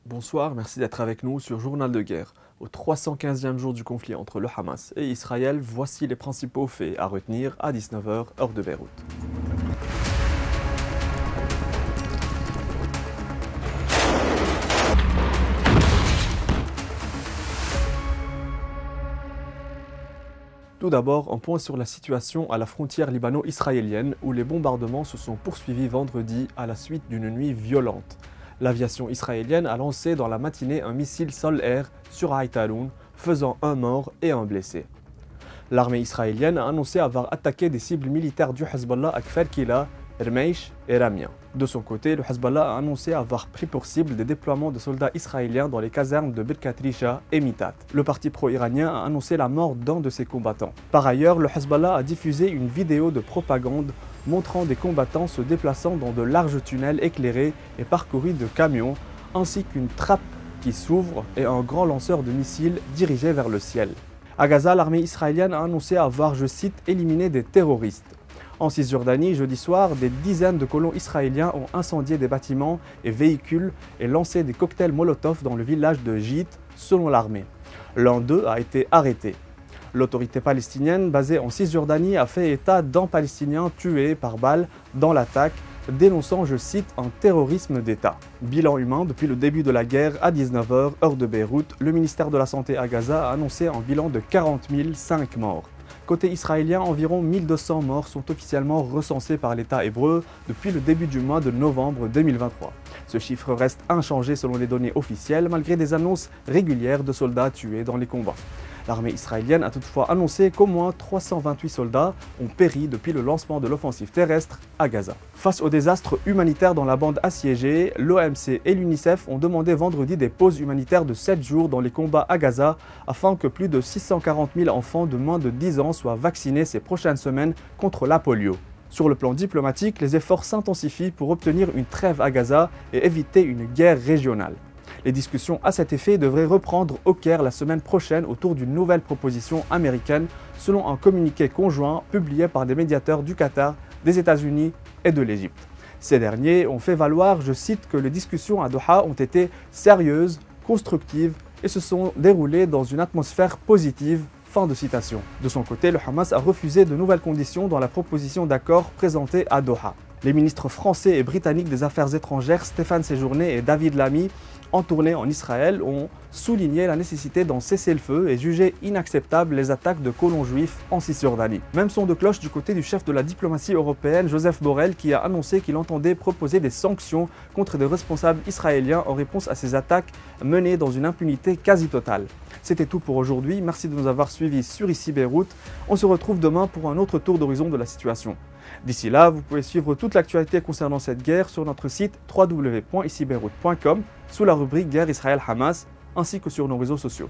Bonsoir, merci d'être avec nous sur Journal de guerre. Au 315e jour du conflit entre le Hamas et Israël, voici les principaux faits à retenir à 19 h, heure de Beyrouth. Tout d'abord, un point sur la situation à la frontière libano-israélienne où les bombardements se sont poursuivis vendredi à la suite d'une nuit violente. L'aviation israélienne a lancé dans la matinée un missile sol-air sur Aït-Taloun, faisant un mort et un blessé. L'armée israélienne a annoncé avoir attaqué des cibles militaires du Hezbollah à Kfar Kila, Hermeish et Ramia. De son côté, le Hezbollah a annoncé avoir pris pour cible des déploiements de soldats israéliens dans les casernes de Birkat Risha et Mitat. Le parti pro-iranien a annoncé la mort d'un de ses combattants. Par ailleurs, le Hezbollah a diffusé une vidéo de propagande montrant des combattants se déplaçant dans de larges tunnels éclairés et parcourus de camions, ainsi qu'une trappe qui s'ouvre et un grand lanceur de missiles dirigé vers le ciel. À Gaza, l'armée israélienne a annoncé avoir, je cite, éliminé des terroristes. En Cisjordanie, jeudi soir, des dizaines de colons israéliens ont incendié des bâtiments et véhicules et lancé des cocktails Molotov dans le village de Jit, selon l'armée. L'un d'eux a été arrêté. L'autorité palestinienne basée en Cisjordanie a fait état d'un Palestinien tué par balle dans l'attaque, dénonçant, je cite, un terrorisme d'État. Bilan humain depuis le début de la guerre à 19 h, heure de Beyrouth, le ministère de la Santé à Gaza a annoncé un bilan de 40 005 morts. Côté israélien, environ 1200 morts sont officiellement recensés par l'État hébreu depuis le début du mois de novembre 2023. Ce chiffre reste inchangé selon les données officielles malgré des annonces régulières de soldats tués dans les combats. L'armée israélienne a toutefois annoncé qu'au moins 328 soldats ont péri depuis le lancement de l'offensive terrestre à Gaza. Face au désastre humanitaire dans la bande assiégée, l'OMC et l'UNICEF ont demandé vendredi des pauses humanitaires de 7 jours dans les combats à Gaza afin que plus de 640 000 enfants de moins de 10 ans soient vaccinés ces prochaines semaines contre la polio. Sur le plan diplomatique, les efforts s'intensifient pour obtenir une trêve à Gaza et éviter une guerre régionale. Les discussions à cet effet devraient reprendre au Caire la semaine prochaine autour d'une nouvelle proposition américaine, selon un communiqué conjoint publié par des médiateurs du Qatar, des États-Unis et de l'Égypte. Ces derniers ont fait valoir, je cite, que les discussions à Doha ont été sérieuses, constructives et se sont déroulées dans une atmosphère positive. Fin de citation. De son côté, le Hamas a refusé de nouvelles conditions dans la proposition d'accord présentée à Doha. Les ministres français et britanniques des Affaires étrangères, Stéphane Séjourné et David Lammy, en tournée en Israël, ont souligné la nécessité d'en cesser le feu et jugé inacceptables les attaques de colons juifs en Cisjordanie. Même son de cloche du côté du chef de la diplomatie européenne, Joseph Borrell, qui a annoncé qu'il entendait proposer des sanctions contre des responsables israéliens en réponse à ces attaques menées dans une impunité quasi totale. C'était tout pour aujourd'hui, merci de nous avoir suivis sur Ici Beyrouth. On se retrouve demain pour un autre tour d'horizon de la situation. D'ici là, vous pouvez suivre toute l'actualité concernant cette guerre sur notre site www.icibeyrouth.com sous la rubrique Guerre Israël-Hamas ainsi que sur nos réseaux sociaux.